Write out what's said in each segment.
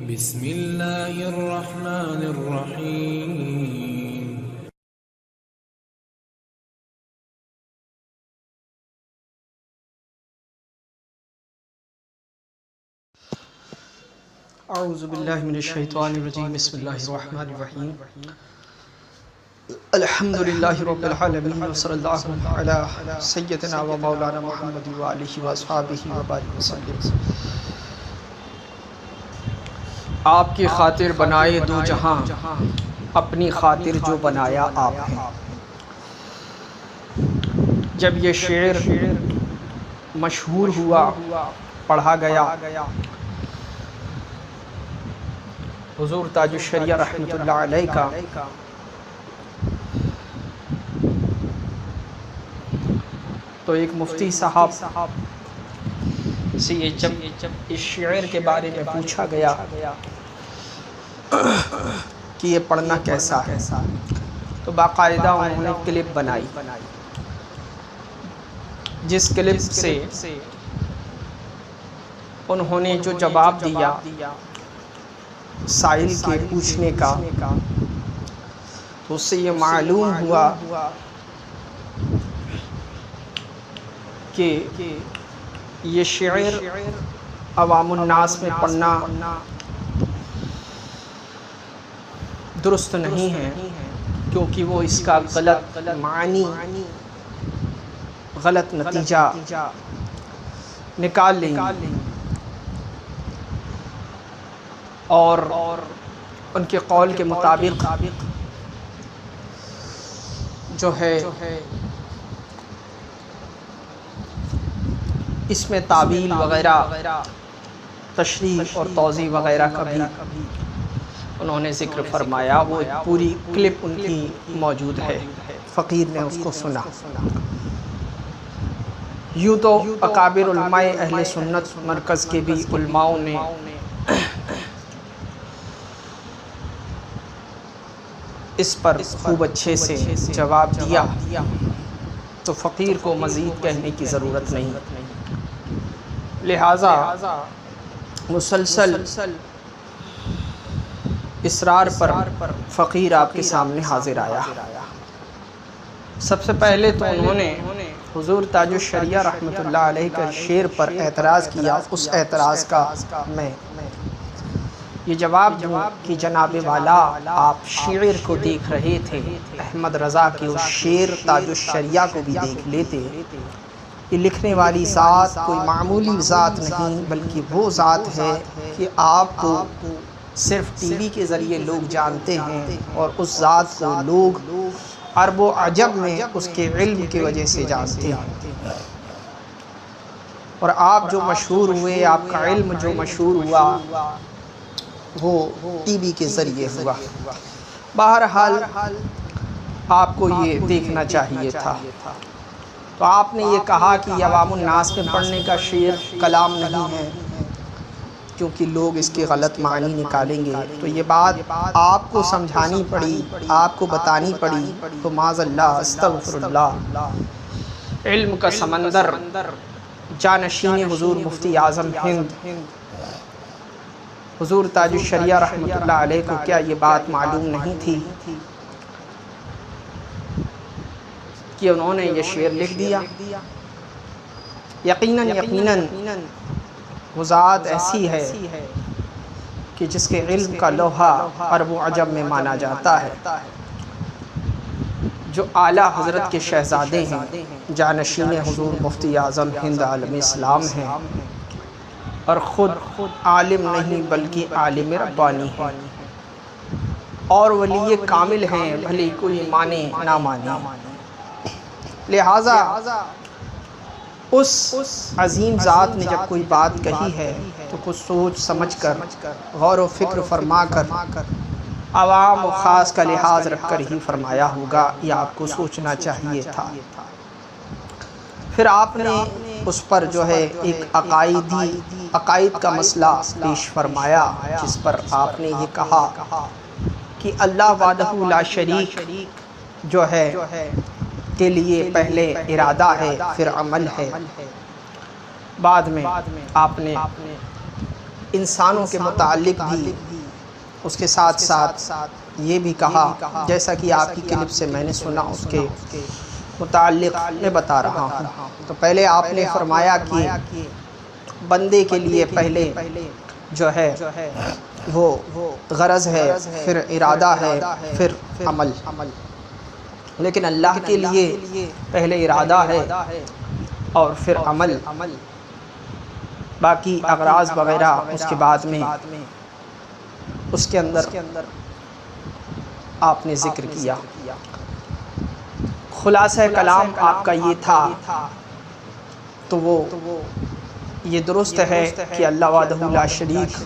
بسم اللہ الرحمن الرحیم اعوذ باللہ من الشیطان الرجیم بسم اللہ الرحمن الرحیم الحمدللہ رب العالمین وصلی اللہ علی سیدنا و مولانا محمد وآلہ وصحبہ وبارک وسلم۔ آپ کی خاطر بنائے دو جہاں، اپنی خاطر جو بنایا آپ ہیں۔ جب یہ شعر مشہور ہوا، پڑھا گیا، حضور تاج الشریعہ رحمۃ اللہ علیہ کا تو ایک مفتی صاحب سے جب اس شعر کے بارے میں پوچھا گیا کہ یہ پڑھنا کیسا ہے، تو باقاعدہ انہوں نے کلپ بنائی، جس کلپ سے انہوں نے جو جواب دیا سائل کے پوچھنے کا، تو اس سے یہ معلوم ہوا کہ یہ شعر عوام الناس میں پڑھنا درست نہیں ہے، کیونکہ وہ اس کا غلط معنی، غلط نتیجہ نکال لیں گے، اور ان کے قول کے مطابق جو ہے اس میں تعویل وغیرہ، تشریح اور توضیح وغیرہ کا بھی انہوں نے ذکر فرمایا۔ وہ پوری کلپ ان کی موجود ہے، فقیر نے اس کو سنا۔ یوں تو اکابر علماء اہل سنت مرکز کے بھی علماؤں نے اس پر خوب اچھے سے جواب دیا، تو فقیر کو مزید کہنے کی ضرورت نہیں، لہٰذا مسلسل اصرار پر فقیر آپ کے سامنے حاضر آیا۔ سب سے پہلے تو انہوں نے حضور تاج الشریعہ رحمۃ اللہ علیہ کے شعر پر اعتراض کیا۔ اس اعتراض کا میں یہ جواب دوں کہ جناب والا، آپ شعر کو دیکھ رہے تھے، احمد رضا کے اس شعر تاج الشریعہ کو بھی دیکھ لیتے۔ یہ لکھنے والی ذات کوئی معمولی ذات نہیں، بلکہ وہ ذات ہے کہ آپ کو صرف ٹی وی کے ذریعے لوگ جانتے ہیں، اور اس ذات کو لوگ عرب و عجم میں اس کے علم کی وجہ سے جانتے ہیں، اور آپ جو مشہور ہوئے، آپ کا علم جو مشہور ہوا، وہ ٹی وی کے ذریعے ہوا۔ بہرحال آپ کو یہ دیکھنا چاہیے تھا۔ تو آپ نے یہ کہا کہ یہ عوام الناس میں پڑھنے کا شعر کلام نہیں ہے، کیونکہ لوگ اس کے غلط معنی نکالیں گے، تو یہ بات آپ کو سمجھانی پڑی، آپ کو بتانی پڑی۔ تو معاذ اللہ، استغفر اللہ، علم کا سمندر، جانشین حضور مفتی اعظم ہند حضور تاج الشریعہ رحمۃ اللہ علیہ کو کیا یہ بات معلوم نہیں تھی کہ انہوں نے یہ شعر لکھ دیا؟ یقیناً وہ ذات ایسی ہے کہ جس کے علم کا لوہا عرب و عجم میں مانا جاتا ہے، جو اعلیٰ حضرت کے شہزادے ہیں، جانشین حضور مفتی اعظم ہند عالم اسلام ہیں، اور خود عالم نہیں بلکہ عالم ربانی ہیں، اور ولی کامل ہیں، بھلے کوئی مانے نہ مانے۔ لہٰذا اس عظیم ذات نے جب کوئی بات کہی ہے تو کچھ سوچ سمجھ کر، غور و فکر فرما کر، عوام و خاص کا لحاظ رکھ کر ہی فرمایا ہوگا، یہ آپ کو سوچنا چاہیے تھا۔ پھر آپ نے اس پر جو ہے ایک عقائد کا مسئلہ پیش فرمایا، جس پر آپ نے یہ کہا کہ اللہ وحدہ لا شریک جو ہے کے لیے پہلے ارادہ ہے، پھر عمل ہے۔ بعد میں آپ نے انسانوں کے متعلق بھی اس کے ساتھ ساتھ یہ بھی کہا، جیسا کہ آپ کی کلپ سے میں نے سنا، اس کے متعلق میں بتا رہا ہوں۔ تو پہلے آپ نے فرمایا کہ بندے کے لیے پہلے جو ہے وہ غرض ہے، پھر ارادہ ہے، پھر عمل، لیکن اللہ کے لیے پہلے ارادہ ہے اور پھر عمل، باقی اغراض وغیرہ اس کے بعد میں اس کے اندر آپ نے ذکر کیا۔ خلاصہ کلام آپ کا یہ تھا، تو وہ یہ درست ہے کہ اللہ وحدہ لا شریک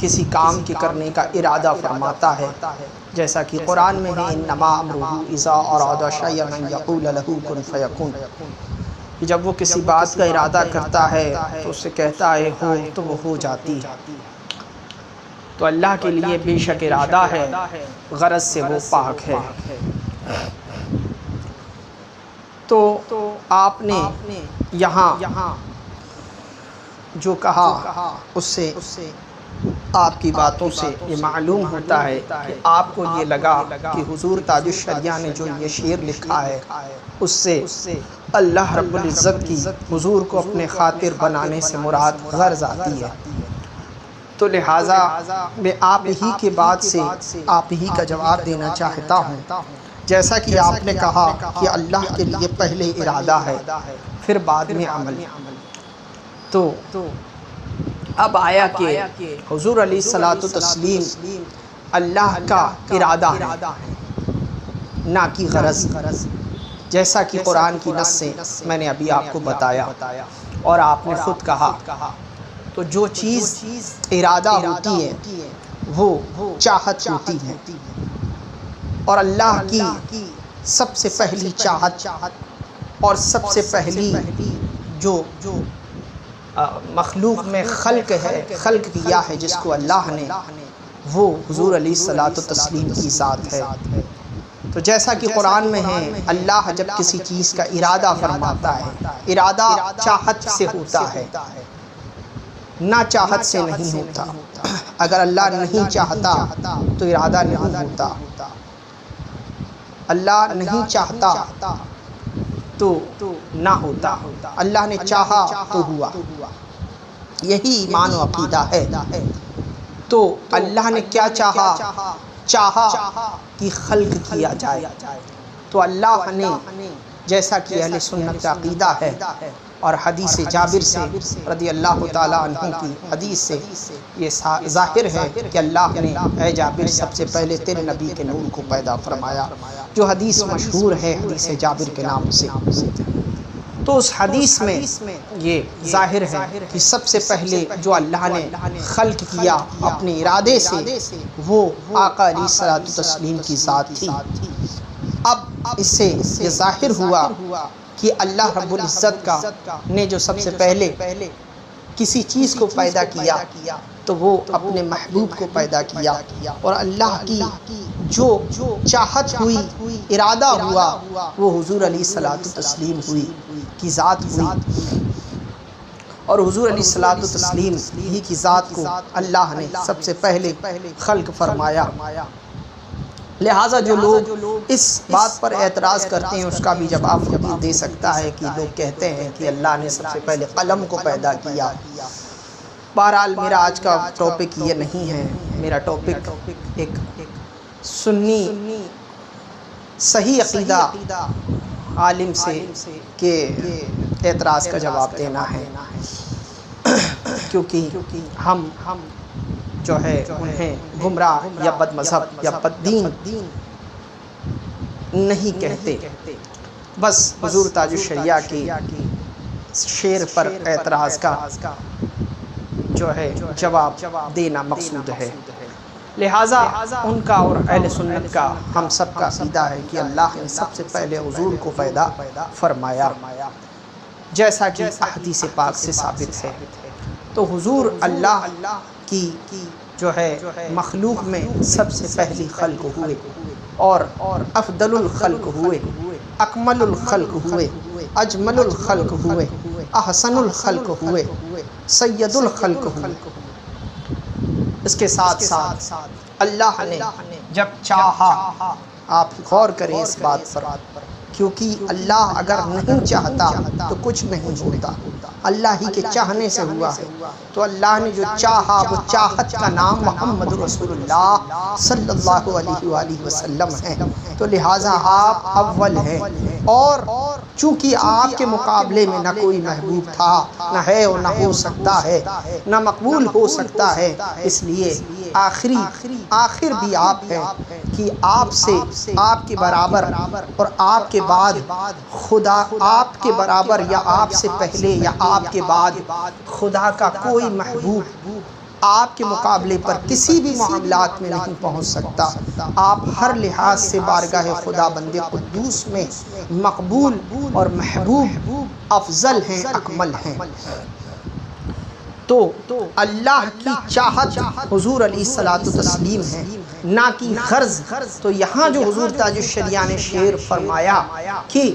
کسی کام کے کرنے کا ارادہ فرماتا ہے، جیسا کہ قرآن میں ہے انما امرہ اذا اراد شیئا ان یقول لہ کن فیکون، کہ جب وہ کسی بات کا ارادہ کرتا ہے تو اس سے کہتا ہے ہو تو وہ ہو جاتی ہے۔ تو اللہ کے لیے بے شک ارادہ ہے، غرض سے وہ پاک ہے۔ تو آپ نے یہاں جو کہا اس سے آپ کی باتوں سے یہ معلوم ہوتا ہے کہ آپ کو یہ لگا کہ حضور تاج الشریعہ نے جو یہ شعر لکھا ہے اس سے اللہ رب العزت کی حضور کو اپنے خاطر بنانے سے مراد غرض آتی ہے، تو لہٰذا میں آپ ہی کے بعد سے آپ ہی کا جواب دینا چاہتا ہوں، جیسا کہ آپ نے کہا کہ اللہ کے لیے پہلے ارادہ ہے پھر بعد میں عمل۔ تو اب آیا کہ حضور علیہ الصلوۃ والتسلیم اللہ کا ارادہ ہے نہ کہ غرض، جیسا کہ قرآن کی نص سے میں نے ابھی آپ کو بتایا اور آپ نے خود کہا۔ تو جو چیز ارادہ ہوتی ہے وہ چاہت ہوتی ہے، اور اللہ کی سب سے پہلی چاہت اور سب سے پہلی جو مخلوق میں خلق کیا ہے جس کو اللہ نے، وہ حضور علیہ الصلوۃ والتسلیم کی ذات ہے۔ تو جیسا کہ قرآن میں ہے اللہ جب کسی چیز کا ارادہ فرماتا ہے، ارادہ چاہت سے ہوتا ہے، نہ چاہت سے نہیں ہوتا۔ اگر اللہ نہیں چاہتا تو ارادہ نہیں ہوتا، اللہ نہیں چاہتا تو نہ ہوتا، اللہ نے چاہا تو ہوا، یہی ایمان و عقیدہ ہے۔ تو اللہ نے کیا چاہا کہ خلق کیا جائے، تو اللہ نے جیسا کہ اہل سنت کا عقیدہ ہے اور حدیث جابر سے رضی اللہ تعالیٰ عنہ کی حدیث سے یہ ظاہر ہے کہ اللہ نے اے جابر سب سے پہلے تیرے نبی کے نور کو پیدا فرمایا، جو حدیث مشہور ہے حدیث جابر کے نام سے۔ تو اس حدیث میں یہ ظاہر ہے کہ سب سے پہلے جو اللہ نے خلق کیا اپنے ارادے سے وہ آقا علیہ الصلوۃ والتسلیم کی ذات تھی۔ اب اس سے یہ ظاہر ہوا کہ اللہ رب العزت کا نے جو سب سے پہلے کسی چیز کو پیدا کیا تو وہ اپنے محبوب کو پیدا کیا، اور اللہ کی جو چاہت ہوئی، ارادہ ہوا، وہ حضور علیہ الصلوۃ والتسلیم ہوئی کی ذات ہوئی، اور حضور علیہ الصلوۃ والتسلیم ہی کی ذات کو اللہ نے سب سے پہلے خلق فرمایا۔ لہٰذا جو لوگ اس بات پر اعتراض کرتے ہیں اس کا بھی جواب خود دے سکتا ہے کہ لوگ کہتے ہیں کہ اللہ نے سب سے پہلے قلم کو پیدا کیا۔ بہرحال میرا آج کا ٹاپک یہ نہیں ہے، میرا ٹاپک ایک سنی صحیح عقیدہ عالم سے کے اعتراض کا جواب دینا ہے، کیونکہ ہم جو ہے انہیں گمراہ یا بد مذہب یا بد دین نہیں کہتے، بس حضور تاج الشریعہ کی شعر پر اعتراض کا جو ہے جواب دینا مقصود ہے۔ لہٰذا ان کا اور اہل سنت کا ہم سب کا عقیدہ ہے کہ اللہ نے سب سے پہلے حضور کو پیدا فرمایا، جیسا کہ احادیث پاک سے ثابت ہے۔ تو حضور اللہ کی جو ہے مخلوق میں سب سے پہلی خلق ہوئے، اور افضل الخلق ہوئے، اکمل الخلق ہوئے، اجمل الخلق ہوئے، احسن الخلق ہوئے، سید الخلق ہوئے۔ اس کے ساتھ ساتھ اللہ نے جب چاہا، آپ غور کریں اس بات پر، کیونکہ اللہ اگر نہیں چاہتا تو کچھ نہیں ہوتا، اللہ ہی کے چاہنے سے ہوا ہے۔ تو اللہ نے جو چاہا وہ چاہت کا نام محمد رسول اللہ صلی اللہ علیہ وآلہ وسلم ہے۔ تو لہٰذا آپ اول ہیں، اور چونکہ آپ کے مقابلے میں نہ کوئی محبوب تھا، نہ ہے اور نہ ہو سکتا ہے، نہ مقبول ہو سکتا ہے، اس لیے آخر بھی آپ ہیں کہ آپ سے، آپ کے برابر اور آپ کے بعد خدا، آپ کے برابر یا آپ سے پہلے یا آپ کے بعد خدا کا کوئی محبوب آپ کے مقابلے پر کسی بھی معاملات میں نہیں پہنچ سکتا۔ آپ ہر لحاظ سے بارگاہ خدا بند قدوس میں مقبول اور محبوب افضل ہیں، اکمل ہیں۔ تو اللہ کی چاہت حضور علیہ الصلوۃ والتسلیم ہے، نہ کہ غرض۔ تو یہاں جو حضور تاج الشریعہ نے شعر فرمایا کہ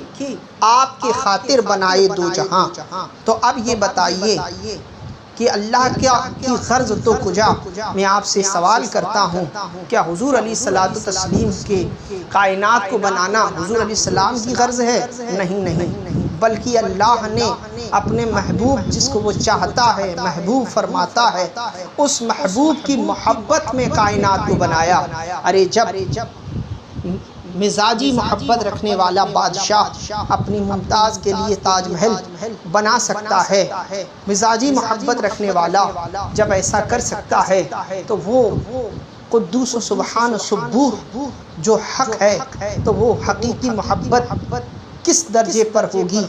آپ کے خاطر بنائے دو جہاں، تو اب یہ بتائیے کہ اللہ کی غرض تو کجا؟ میں آپ سے سوال کرتا ہوں، کیا حضور علیہ الصلوۃ والتسلیم کے کائنات کو بنانا حضور علیہ السلام کی غرض ہے؟ نہیں، بلکہ اللہ نے اپنے محبوب، جس کو وہ چاہتا ہے محبوب فرماتا ہے، اس محبوب کی محبت میں کائنات کو بنایا۔ ارے جب مزاجی محبت رکھنے والا بادشاہ اپنی ممتاز کے لیے تاج محل بنا سکتا ہے، مزاجی محبت رکھنے والا جب ایسا کر سکتا ہے، تو وہ قدوس و سبحان و سبوح جو حق ہے، تو وہ حقیقی محبت کس درجے پر ہوگی؟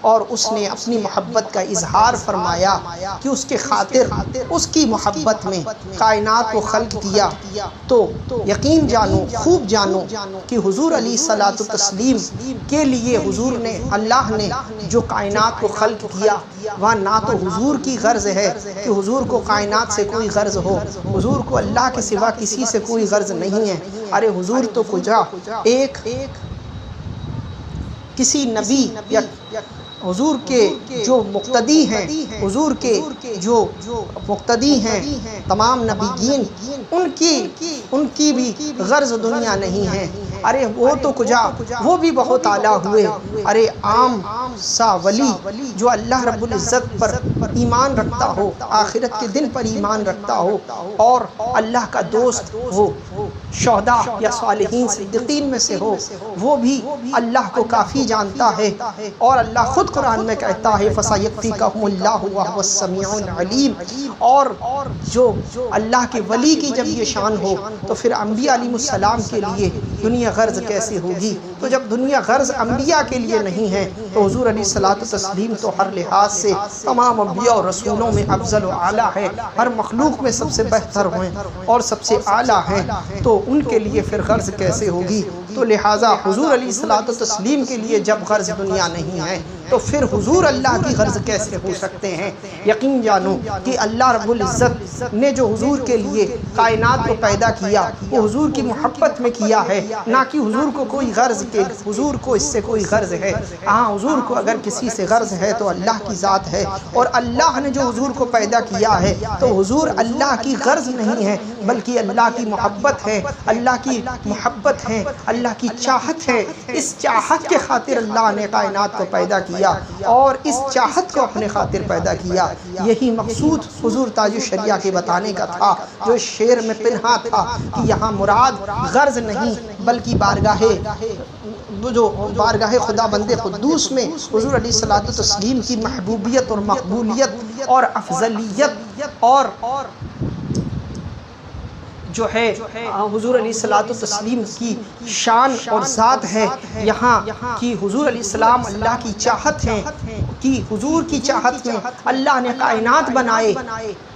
اور اس نے اپنی محبت کا اظہار فرمایا کہ اس کے خاطر، اس کی محبت میں کائنات کو خلق کیا۔ تو یقین جانو، خوب جانو کہ حضور علیہ الصلوۃ والتسلیم کے لیے حضور نے، اللہ نے جو کائنات کو خلق کیا، وہاں نہ تو حضور کی غرض ہے کہ حضور کو کائنات سے کوئی غرض ہو، حضور کو اللہ کے سوا کسی سے کوئی غرض نہیں ہے۔ ارے حضور تو کجا ایک کسی نبی یا حضور کے جو مقتدی ہیں، حضور کے جو مقتدی ہیں تمام نبیین، ان کی بھی غرض دنیا نہیں ہے۔ ارے وہ تو کجا، وہ بھی بہت اعلیٰ ہوئے۔ ارے عام سا ولی جو اللہ رب العزت پر ایمان رکھتا ہو، آخرت کے دن پر ایمان رکھتا ہو، اور اللہ کا دوست ہو، شہداء یا صالحین صدیقین میں سے ہو، وہ بھی اللہ کو کافی جانتا ہے۔ اور اللہ خود قرآن میں کہتا ہے فَسَيَكْفِيكَهُمُ اللَّهُ وَهُوَ السَّمِيعُ الْعَلِيمُ۔ اور جو اللہ کے ولی کی جب یہ شان ہو، تو پھر انبیاء علیہ السلام کے لیے دنیا غرض کیسے ہوگی؟ تو جب دنیا غرض انبیاء کے لیے نہیں ہے، تو حضور علیہ الصلوۃ والتسلیم تو ہر لحاظ سے تمام انبیاء اور رسولوں میں افضل و اعلیٰ ہے، ہر مخلوق میں سب سے بہتر ہیں اور سب سے اعلیٰ ہیں، تو ان کے لیے پھر غرض کیسے ہوگی؟ تو لہٰذا حضور علیہ الصلوۃ والتسلیم کے لیے جب غرض دنیا نہیں ہے، تو پھر حضور اللہ کی غرض کیسے ہو سکتے ہیں؟ یقین جانو کہ اللہ رب العزت نے جو حضور کے لیے کائنات کو پیدا کیا، وہ حضور کی محبت میں کیا ہے، نہ کہ حضور کو کوئی غرض کے، حضور کو اس سے کوئی غرض ہے۔ ہاں حضور کو اگر کسی سے غرض ہے تو اللہ کی ذات ہے، اور اللہ نے جو حضور کو پیدا کیا ہے، تو حضور اللہ کی غرض نہیں ہے، بلکہ اللہ کی محبت ہے، اللہ کی محبت ہے، اللہ کی چاہت ہے۔ اس چاہت کے خاطر اللہ نے کائنات کو پیدا کیا، اور اس چاہت کو اپنے خاطر پیدا کیا۔ یہی مقصود حضور تاج الشریعہ کے بتانے کا تھا، جو شعر میں پنہا تھا کہ یہاں مراد غرض نہیں، بلکہ بارگاہ خدا بند قدوس میں حضور علیہ الصلوۃ والتسلیم کی محبوبیت اور مقبولیت اور افضلیت اور جو ہے حضور علیہ الصلوۃ والتسلیم کی شان اور ذات ہے یہاں کہ حضور علیہ السلام اللہ کی چاہت ہیں، کہ حضور کی چاہت میں اللہ نے کائنات بنائے،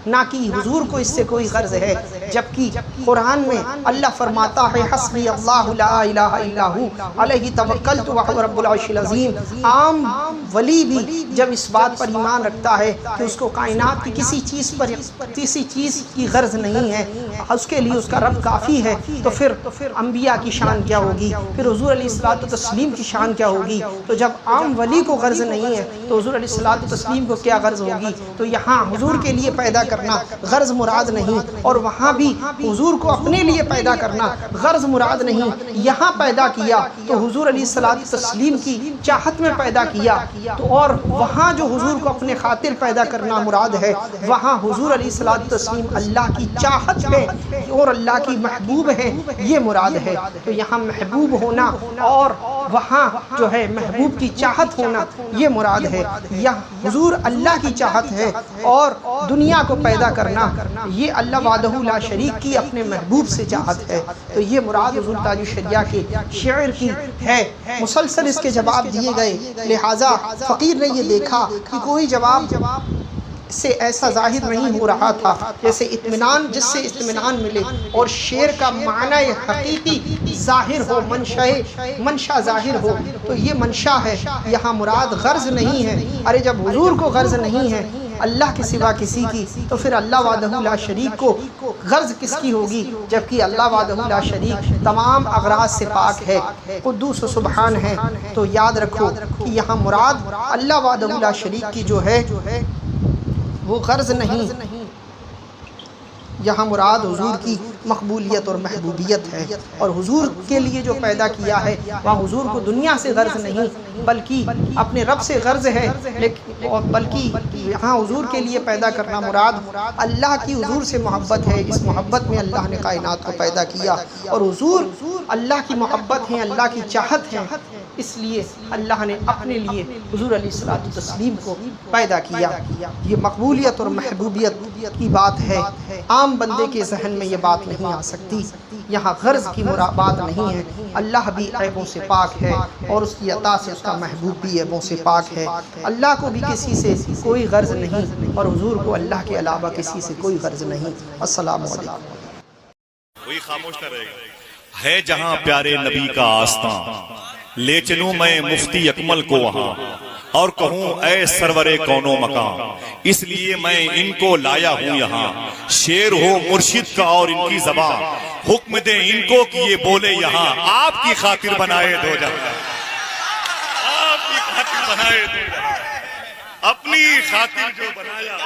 نہ کہ حضور کو اس سے کوئی غرض ہے۔ جبکہ قرآن میں اللہ فرماتا ہے حسبی اللہ لا الہ الا ہو علیہ توکلت وہو رب العرش العظیم۔ عام ولی بھی جب اس بات پر ایمان رکھتا ہے کہ اس کو کائنات کی کسی چیز کی غرض نہیں ہے، اس کے لیے اس کا رب کافی ہے، تو پھر انبیاء کی شان کیا ہوگی، پھر حضور علیہ الصلوۃ والتسلیم کی شان کیا ہوگی؟ تو جب عام ولی کو غرض نہیں ہے، تو تو حضور علیہ الصلوۃ والتسلیم کو کیا غرض ہوگی؟ تو یہاں حضور کے لیے پیدا کرنا غرض مراد نہیں، اور وہاں بھی حضور کو اپنے لیے پیدا کرنا غرض مراد نہیں۔ یہاں پیدا کیا تو حضور علیہ الصلوۃ والتسلیم کی چاہت میں پیدا کیا، تو اور وہاں جو حضور کو اپنے خاطر پیدا کرنا مراد ہے، وہاں حضور علیہ الصلوۃ والتسلیم اللہ کی چاہت ہے اور اللہ کی محبوب ہیں، یہ مراد ہے۔ تو یہاں محبوب ہونا اور وہاں جو ہے محبوب کی چاہت ہونا یہ مراد ہے۔ یہاں حضور اللہ کی چاہت ہے اور دنیا کو پیدا کرنا یہ اللہ وحدہ لا شریک کی اپنے محبوب سے چاہت ہے۔ تو یہ مراد حضور تاج الشریعہ کے شعر کی ہے۔ مسلسل اس کے جواب دیے گئے، لہٰذا فقیر نے یہ دیکھا کہ کوئی جواب سے ایسا ظاہر نہیں ہو رہا تھا جیسے اطمینان، جس سے اطمینان ملے اور شعر کا معنی حقیقی ظاہر ہو، منشا ظاہر ہو۔ تو یہ منشا ہے، یہاں مراد غرض نہیں ہے۔ ارے جب حضور کو غرض نہیں ہے اللہ کے سوا کسی کی، تو پھر اللہ وحدہ لا شریک کو غرض کس کی ہوگی؟ جبکہ اللہ وحدہ لا شریک تمام اغراض سے پاک ہے، قدوس و سبحان ہے۔ تو یاد رکھو کہ یہاں مراد اللہ وحدہ لا شریک کی جو ہے وہ غرض نہیں، یہاں مراد حضور کی مقبولیت اور محبوبیت ہے، اور حضور کے لیے جو پیدا کیا ہے وہاں حضور کو دنیا سے غرض نہیں بلکہ اپنے رب سے غرض ہے، بلکہ یہاں حضور کے لیے پیدا کرنا مراد اللہ کی حضور سے محبت ہے۔ اس محبت میں اللہ نے کائنات کو پیدا کیا، اور حضور اللہ کی محبت ہیں، اللہ کی چاہت ہیں، اس لیے اللہ نے اپنے لیے حضور علیہ الصلوۃ والتسلیم کو پیدا کیا۔ یہ مقبولیت اور محبوبیت کی بات ہے، عام بندے کے ذہن میں یہ بات نہیں آ سکتی۔ یہاں غرض کی بات نہیں ہے، اللہ بھی عیبوں سے پاک ہے اور اس کی عطا سے اس کا محبوب بھی عیبوں سے پاک ہے۔ اللہ کو بھی کسی سے کوئی غرض نہیں، اور حضور کو اللہ کے علاوہ کسی سے کوئی غرض نہیں۔ السلام علیکم۔ کوئی خاموش نہ رہے گا۔ ہے جہاں پیارے نبی کا آستان، لے چلوں میں مفتی اکمل کو وہاں، اور کہوں اے سرور کون و مکان، اس لیے میں ان کو لایا ہوں یہاں۔ شعر ہو مرشد کا اور ان کی زبان، حکم دے ان کو کہ یہ بولے یہاں۔ آپ کی خاطر بنائے دو جہاں، آپ کی خاطر بنائے دو جہاں، اپنی خاطر جو بنایا